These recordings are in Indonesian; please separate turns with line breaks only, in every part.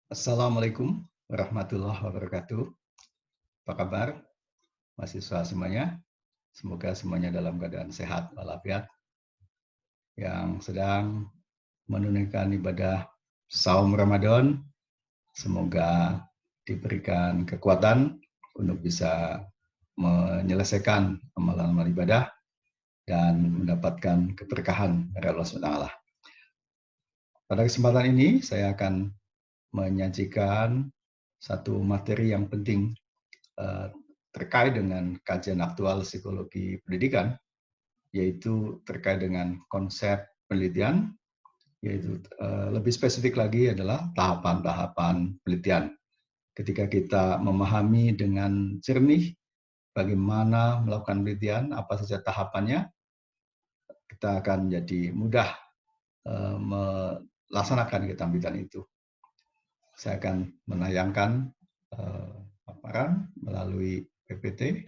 Assalamualaikum warahmatullahi wabarakatuh. Apa kabar mahasiswa semuanya? Semoga semuanya dalam keadaan sehat walafiat. Yang sedang menunaikan ibadah saum Ramadan, semoga diberikan kekuatan untuk bisa menyelesaikan amalan-amalan ibadah dan mendapatkan keberkahan dari Allah SWT. Pada kesempatan ini saya akan menyajikan satu materi yang penting terkait dengan kajian aktual psikologi pendidikan, yaitu terkait dengan konsep penelitian, yaitu lebih spesifik lagi adalah tahapan-tahapan penelitian. Ketika kita memahami dengan jernih bagaimana melakukan penelitian, apa saja tahapannya, kita akan menjadi mudah melaksanakan keterampilan itu. Saya akan menayangkan paparan melalui PPT.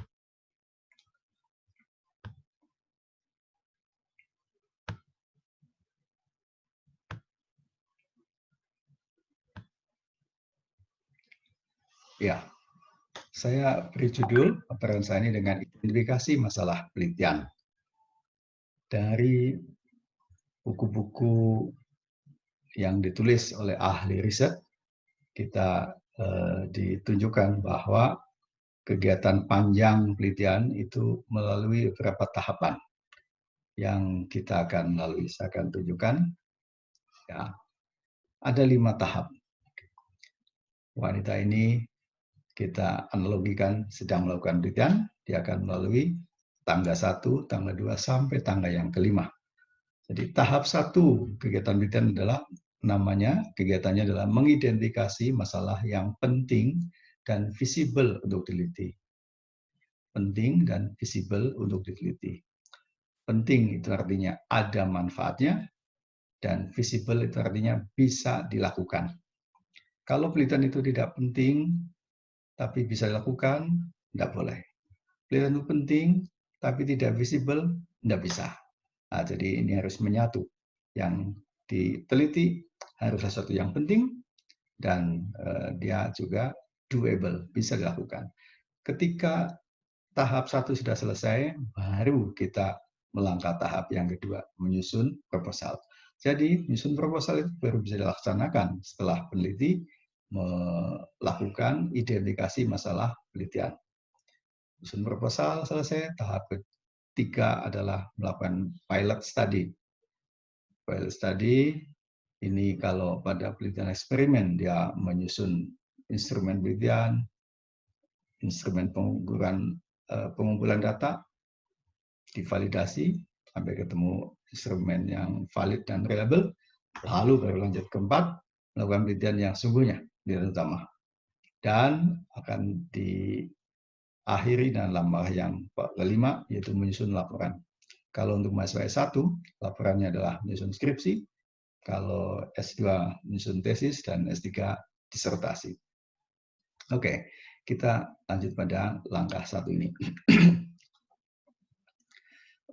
Ya, saya beri judul paparan saya ini dengan identifikasi masalah penelitian. Dari buku-buku yang ditulis oleh ahli riset, kita ditunjukkan bahwa kegiatan panjang penelitian itu melalui beberapa tahapan yang kita akan lalui. Saya akan tunjukkan, ya, ada 5 tahap. Wanita ini kita analogikan sedang melakukan penelitian, dia akan melalui tangga 1, tangga 2, sampai tangga yang kelima. Jadi tahap 1 kegiatan penelitian adalah kegiatannya adalah mengidentifikasi masalah yang penting dan visible untuk diteliti. Penting dan visible untuk diteliti. Penting itu artinya ada manfaatnya, dan visible itu artinya bisa dilakukan. Kalau penelitian itu tidak penting, tapi bisa dilakukan, tidak boleh. Penelitian itu penting, tapi tidak visible, tidak bisa. Nah, jadi ini harus menyatu. Yang diteliti harus sesuatu yang penting, dan dia juga doable, bisa dilakukan. Ketika tahap 1 sudah selesai, baru kita melangkah tahap yang kedua, menyusun proposal. Jadi, menyusun proposal itu baru bisa dilaksanakan setelah peneliti melakukan identifikasi masalah penelitian. Menyusun proposal selesai, tahap ketiga adalah melakukan pilot study. Pilot study ini kalau pada penelitian eksperimen, dia menyusun instrumen penelitian, instrumen pengumpulan data, divalidasi sampai ketemu instrumen yang valid dan reliable, lalu baru lanjut keempat, melakukan penelitian yang sungguhnya, penelitian utama. Dan akan diakhiri dengan langkah yang kelima, yaitu menyusun laporan. Kalau untuk mahasiswa S1, laporannya adalah menyusun skripsi, kalau S2 menyusun tesis, dan S3 disertasi. Oke, kita lanjut pada langkah 1 ini.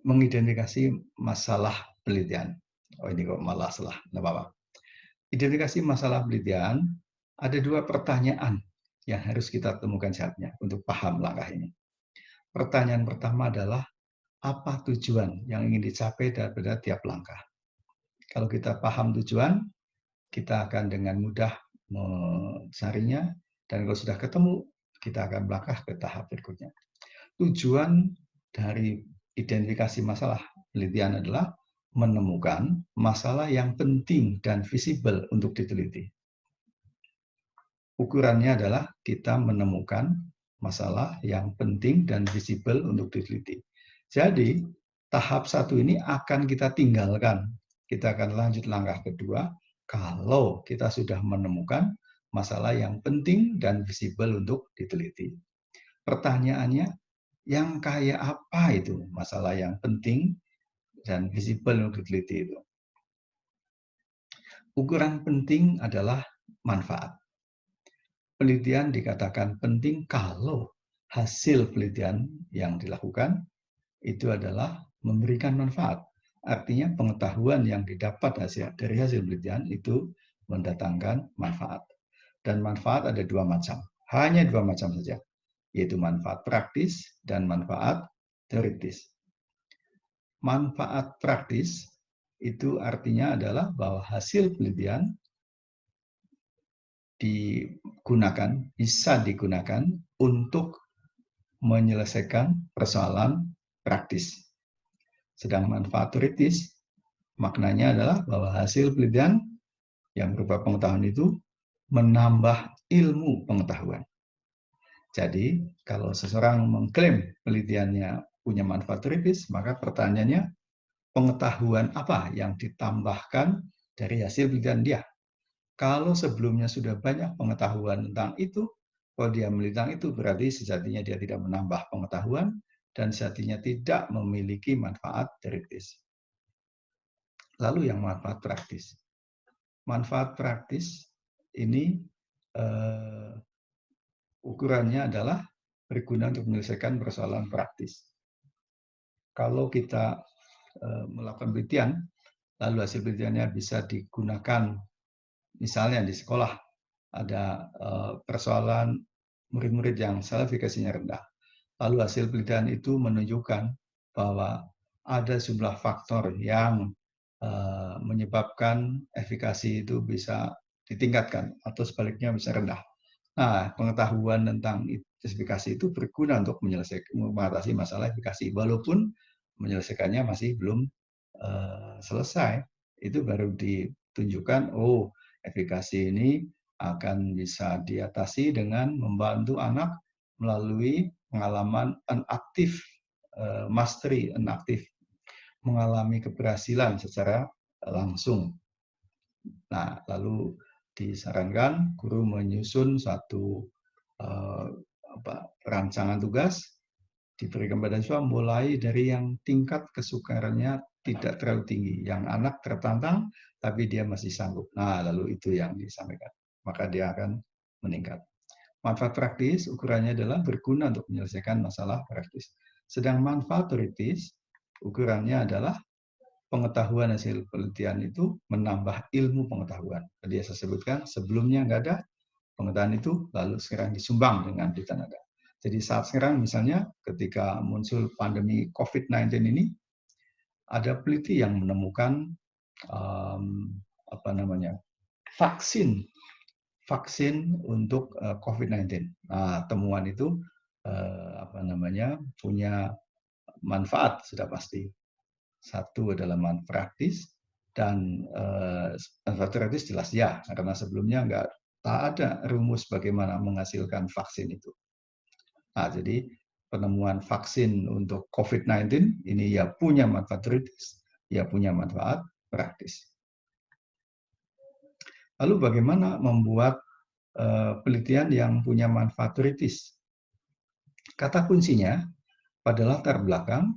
Mengidentifikasi masalah penelitian. Oh, ini kok malah salah, nggak apa-apa. Identifikasi masalah penelitian, ada 2 pertanyaan yang harus kita temukan jawabnya untuk paham langkah ini. Pertanyaan pertama adalah, apa tujuan yang ingin dicapai pada tiap langkah? Kalau kita paham tujuan, kita akan dengan mudah mencarinya, dan kalau sudah ketemu, kita akan melangkah ke tahap berikutnya. Tujuan dari identifikasi masalah penelitian adalah menemukan masalah yang penting dan visible untuk diteliti. Ukurannya adalah kita menemukan masalah yang penting dan visible untuk diteliti. Jadi, tahap 1 ini akan kita tinggalkan. Kita akan lanjut langkah kedua kalau kita sudah menemukan masalah yang penting dan visible untuk diteliti. Pertanyaannya, yang kayak apa itu masalah yang penting dan visible untuk diteliti itu? Ukuran penting adalah manfaat. Penelitian dikatakan penting kalau hasil penelitian yang dilakukan itu adalah memberikan manfaat. Artinya pengetahuan yang didapat dari hasil penelitian itu mendatangkan manfaat. Dan manfaat ada dua macam, hanya dua macam saja, yaitu manfaat praktis dan manfaat teoritis. Manfaat praktis itu artinya adalah bahwa hasil penelitian bisa digunakan untuk menyelesaikan persoalan praktis. Sedang manfaat teoritis maknanya adalah bahwa hasil penelitian yang berupa pengetahuan itu menambah ilmu pengetahuan. Jadi, kalau seseorang mengklaim penelitiannya punya manfaat teoritis, maka pertanyaannya, pengetahuan apa yang ditambahkan dari hasil penelitian dia? Kalau sebelumnya sudah banyak pengetahuan tentang itu, kalau dia melitang itu berarti sejatinya dia tidak menambah pengetahuan dan sejatinya tidak memiliki manfaat teoritis. Lalu yang manfaat praktis. Manfaat praktis ini ukurannya adalah berguna untuk menyelesaikan persoalan praktis. Kalau kita melakukan penelitian, lalu hasil penelitiannya bisa digunakan, misalnya di sekolah ada persoalan murid-murid yang efikasinya rendah. Lalu hasil penelitian itu menunjukkan bahwa ada sejumlah faktor yang menyebabkan efikasi itu bisa ditingkatkan atau sebaliknya bisa rendah. Nah, pengetahuan tentang efikasi itu berguna untuk mengatasi masalah efikasi, walaupun menyelesaikannya masih belum selesai. Itu baru ditunjukkan, oh, efikasi ini akan bisa diatasi dengan membantu anak melalui pengalaman unaktif, mastery unaktif, mengalami keberhasilan secara langsung. Nah, lalu disarankan guru menyusun satu rancangan tugas, diberikan pada siswa mulai dari yang tingkat kesukarannya tidak terlalu tinggi, yang anak tertantang tapi dia masih sanggup. Nah, lalu itu yang disampaikan, maka dia akan meningkat. Manfaat praktis ukurannya adalah berguna untuk menyelesaikan masalah praktis. Sedang manfaat teoritis ukurannya adalah pengetahuan hasil penelitian itu menambah ilmu pengetahuan. Tadi saya sebutkan sebelumnya nggak ada pengetahuan itu, lalu sekarang disumbang dengan penelitian ada. Jadi saat sekarang misalnya ketika muncul pandemi COVID-19 ini, ada peneliti yang menemukan vaksin untuk COVID-19. Nah, temuan itu punya manfaat sudah pasti. Satu adalah manfaat praktis dan manfaat teoritis jelas ya, karena sebelumnya tak ada rumus bagaimana menghasilkan vaksin itu. Nah, jadi penemuan vaksin untuk COVID-19 ini ya punya manfaat teoritis, ya punya manfaat praktis. Lalu bagaimana membuat penelitian yang punya manfaat teoritis? Kata kuncinya pada latar belakang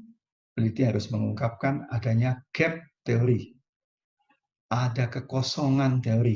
peneliti harus mengungkapkan adanya gap teori, ada kekosongan teori.